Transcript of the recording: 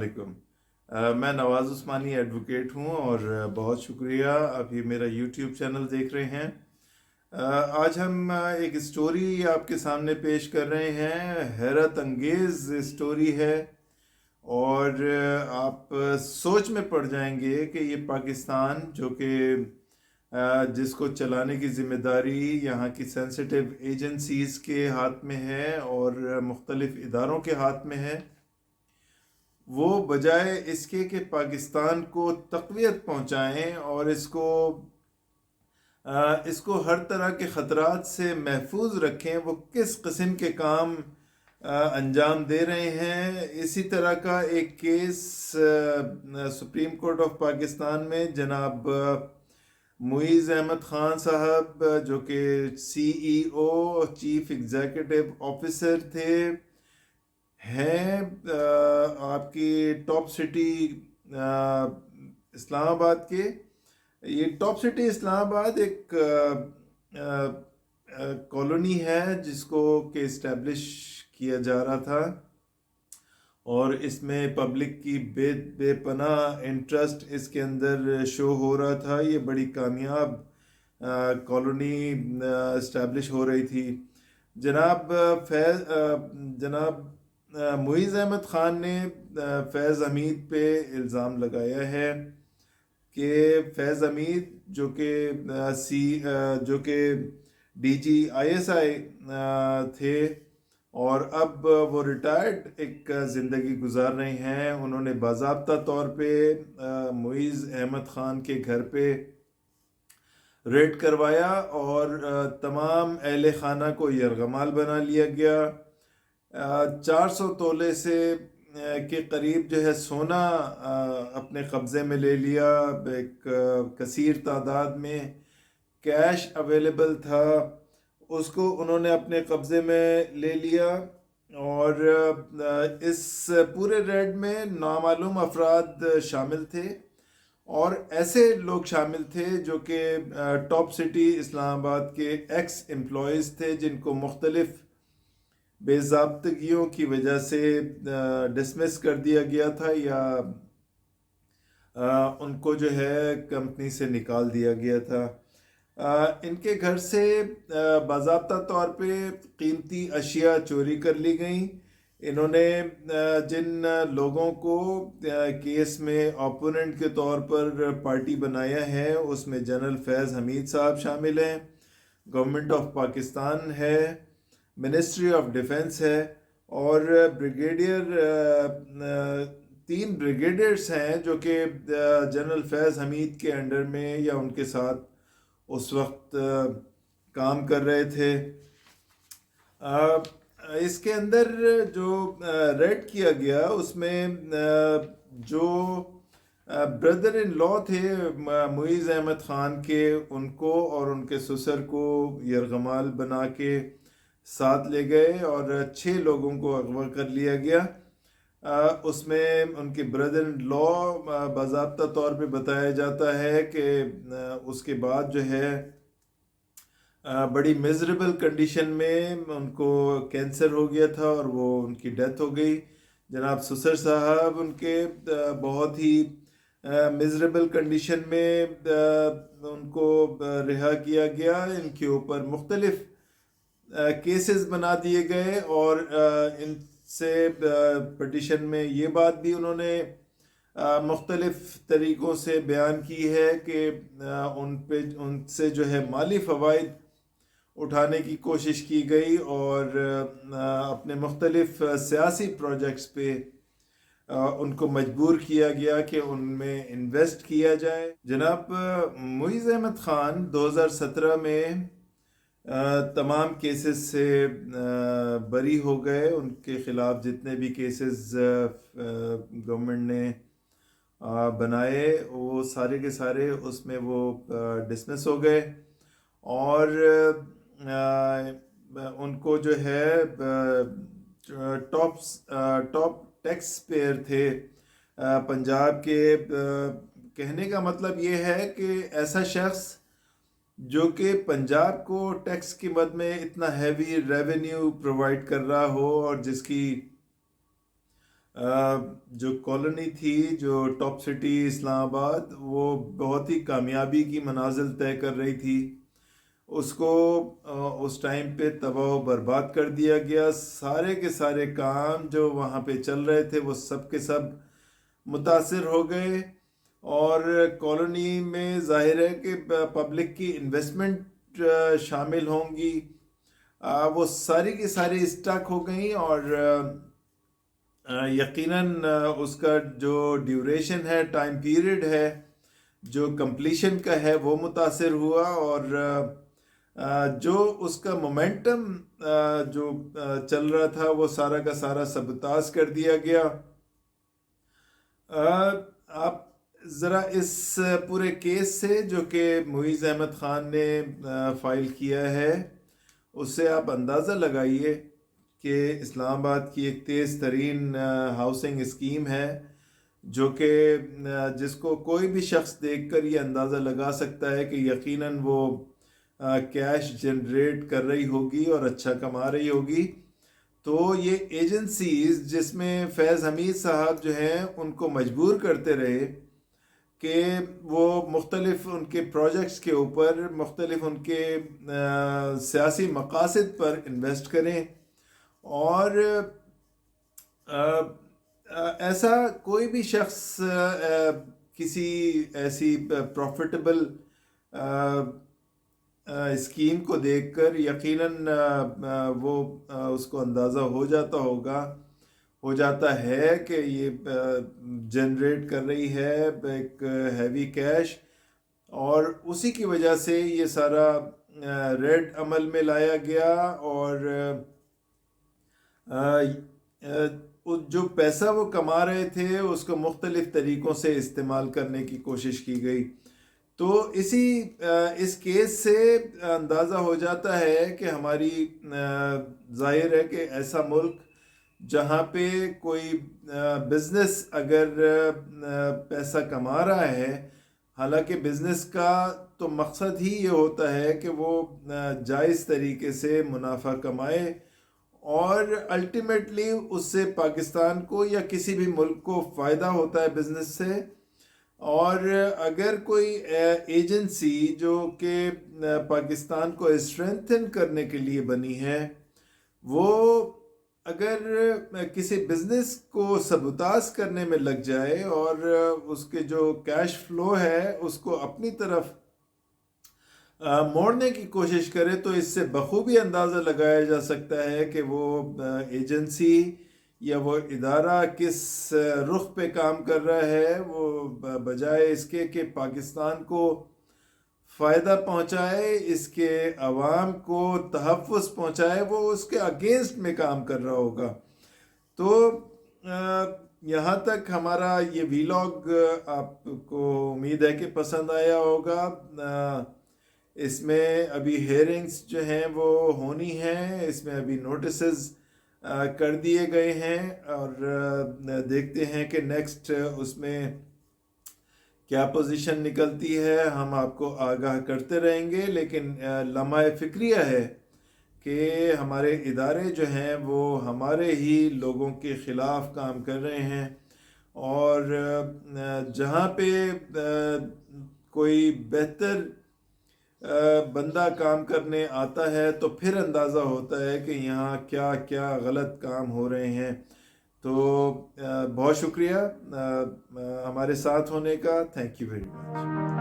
علیکم۔ میں نواز عثمانی ایڈوکیٹ ہوں اور بہت شکریہ آپ یہ میرا یوٹیوب چینل دیکھ رہے ہیں۔ آج ہم ایک اسٹوری آپ کے سامنے پیش کر رہے ہیں، حیرت انگیز اسٹوری ہے اور آپ سوچ میں پڑ جائیں گے کہ یہ پاکستان جو کہ جس کو چلانے کی ذمہ داری یہاں کی سینسٹیو ایجنسیز کے ہاتھ میں ہے اور مختلف اداروں کے ہاتھ میں ہے، وہ بجائے اس کے کہ پاکستان کو تقویت پہنچائیں اور اس کو ہر طرح کے خطرات سے محفوظ رکھیں، وہ کس قسم کے کام انجام دے رہے ہیں۔ اسی طرح کا ایک case supreme court of Pakistan میں جناب معیز احمد خان صاحب جو کہ CEO چیف ایگزیکٹو آفیسر تھے، ہیں آپ کی ٹاپ سٹی اسلام آباد کے۔ یہ ٹاپ سٹی اسلام آباد ایک کالونی ہے جس کو کہ اسٹیبلش کیا جا رہا تھا اور اس میں پبلک کی بے پناہ انٹرسٹ اس کے اندر شو ہو رہا تھا۔ یہ بڑی کامیاب کالونی اسٹیبلش ہو رہی تھی۔ جناب معیز احمد خان نے فیض حمید پہ الزام لگایا ہے کہ فیض حمید جو کہ DG ISI تھے اور اب وہ ریٹائرڈ ایک زندگی گزار رہے ہیں، انہوں نے باضابطہ طور پہ معیز احمد خان کے گھر پہ ریڈ کروایا اور تمام اہل خانہ کو یرغمال بنا لیا گیا۔ 400 تولے سے کے قریب جو ہے سونا اپنے قبضے میں لے لیا، ایک کثیر تعداد میں کیش اویلیبل تھا، اس کو انہوں نے اپنے قبضے میں لے لیا اور اس پورے ریڈ میں نامعلوم افراد شامل تھے اور ایسے لوگ شامل تھے جو کہ ٹاپ سٹی اسلام آباد کے ایکس امپلائیز تھے، جن کو مختلف بے ضابطگیوں کی وجہ سے ڈسمس کر دیا گیا تھا یا ان کو جو ہے کمپنی سے نکال دیا گیا تھا۔ ان کے گھر سے باضابطہ طور پہ قیمتی اشیاء چوری کر لی گئیں۔ انہوں نے جن لوگوں کو کیس میں اوپوننٹ کے طور پر پارٹی بنایا ہے اس میں جنرل فیض حمید صاحب شامل ہیں، گورنمنٹ آف پاکستان ہے، منسٹری آف ڈیفنس ہے اور تین بریگیڈیئرس ہیں جو کہ جنرل فیض حمید کے انڈر میں یا ان کے ساتھ اس وقت کام کر رہے تھے۔ اس کے اندر جو ریڈ کیا گیا اس میں جو بردر ان لا تھے معیز احمد خان کے، ان کو اور ان کے سسر کو یرغمال بنا کے ساتھ لے گئے اور 6 لوگوں کو اغوا کر لیا گیا۔ اس میں ان کے بردر ان لا باضابطہ طور پہ بتایا جاتا ہے کہ اس کے بعد جو ہے بڑی میزریبل کنڈیشن میں ان کو کینسر ہو گیا تھا اور وہ ان کی ڈیتھ ہو گئی۔ جناب سسر صاحب ان کے بہت ہی میزریبل کنڈیشن میں ان کو رہا کیا گیا۔ ان کے اوپر مختلف کیسز بنا دیے گئے اور ان سے پٹیشن میں یہ بات بھی انہوں نے مختلف طریقوں سے بیان کی ہے کہ ان سے جو ہے مالی فوائد اٹھانے کی کوشش کی گئی اور اپنے مختلف سیاسی پروجیکٹس پہ ان کو مجبور کیا گیا کہ ان میں انویسٹ کیا جائے۔ جناب معیز احمد خان 2017 میں تمام کیسز سے بری ہو گئے۔ ان کے خلاف جتنے بھی کیسز گورنمنٹ نے بنائے وہ سارے کے سارے اس میں وہ ڈسمس ہو گئے اور ان کو جو ہے ٹاپ ٹیکس پیئر تھے پنجاب کے۔ کہنے کا مطلب یہ ہے کہ ایسا شخص جو کہ پنجاب کو ٹیکس کی مد میں اتنا ہیوی ریونیو پرووائڈ کر رہا ہو اور جس کی جو کالونی تھی، جو ٹاپ سٹی اسلام آباد، وہ بہت ہی کامیابی کی منازل طے کر رہی تھی. اس کو اس ٹائم پہ تباہ و برباد کر دیا گیا. سارے کے سارے کام جو وہاں پہ چل رہے تھے وہ سب کے سب متاثر ہو گئے. اور کالونی میں ظاہر ہے کہ پبلک کی انویسٹمنٹ شامل ہوں گی، وہ ساری کی ساری اسٹک ہو گئیں. اور یقیناً اس کا جو ڈیوریشن ہے، ٹائم پیریڈ ہے جو کمپلیشن کا ہے، وہ متاثر ہوا. اور جو اس کا مومنٹم جو چل رہا تھا وہ سارا کا سارا سبتاز کر دیا گیا. آپ ذرا اس پورے کیس سے جو کہ معیز احمد خان نے فائل کیا ہے، اس سے آپ اندازہ لگائیے کہ اسلام آباد کی ایک تیز ترین ہاؤسنگ اسکیم ہے، جو کہ جس کو کوئی بھی شخص دیکھ کر یہ اندازہ لگا سکتا ہے کہ یقیناً وہ کیش جنریٹ کر رہی ہوگی اور اچھا کما رہی ہوگی. تو یہ ایجنسیز جس میں فیض حمید صاحب جو ہیں ان کو مجبور کرتے رہے کہ وہ مختلف ان کے پروجیکٹس کے اوپر مختلف ان کے سیاسی مقاصد پر انویسٹ کریں. اور ایسا کوئی بھی شخص کسی ایسی پروفٹیبل اسکیم کو دیکھ کر یقیناً وہ اس کو اندازہ ہو جاتا ہے کہ یہ جنریٹ کر رہی ہے ایک ہیوی کیش. اور اسی کی وجہ سے یہ سارا ریڈ عمل میں لایا گیا. اور جو پیسہ وہ کما رہے تھے اس کو مختلف طریقوں سے استعمال کرنے کی کوشش کی گئی. تو اس کیس سے اندازہ ہو جاتا ہے کہ ہماری ظاہر ہے کہ ایسا ملک جہاں پہ کوئی بزنس اگر پیسہ کما رہا ہے، حالانکہ بزنس کا تو مقصد ہی یہ ہوتا ہے کہ وہ جائز طریقے سے منافع کمائے، اور الٹیمیٹلی اس سے پاکستان کو یا کسی بھی ملک کو فائدہ ہوتا ہے بزنس سے. اور اگر کوئی ایجنسی جو کہ پاکستان کو اسٹرینتھن کرنے کے لیے بنی ہے، وہ اگر کسی بزنس کو سبوتاز کرنے میں لگ جائے اور اس کے جو کیش فلو ہے اس کو اپنی طرف موڑنے کی کوشش کرے، تو اس سے بخوبی اندازہ لگایا جا سکتا ہے کہ وہ ایجنسی یا وہ ادارہ کس رخ پہ کام کر رہا ہے. وہ بجائے اس کے کہ پاکستان کو فائدہ پہنچائے، اس کے عوام کو تحفظ پہنچائے، وہ اس کے اگینسٹ میں کام کر رہا ہوگا. تو یہاں تک ہمارا یہ ویلاگ آپ کو امید ہے کہ پسند آیا ہوگا. اس میں ابھی ہیئرنگز جو ہیں وہ ہونی ہیں، اس میں ابھی نوٹسز کر دیے گئے ہیں، اور دیکھتے ہیں کہ نیکسٹ اس میں کیا پوزیشن نکلتی ہے. ہم آپ کو آگاہ کرتے رہیں گے، لیکن لمحہ فکریہ ہے کہ ہمارے ادارے جو ہیں وہ ہمارے ہی لوگوں کے خلاف کام کر رہے ہیں. اور جہاں پہ کوئی بہتر بندہ کام کرنے آتا ہے تو پھر اندازہ ہوتا ہے کہ یہاں کیا کیا غلط کام ہو رہے ہیں. تو بہت شکریہ ہمارے ساتھ ہونے کا. Thank you very much.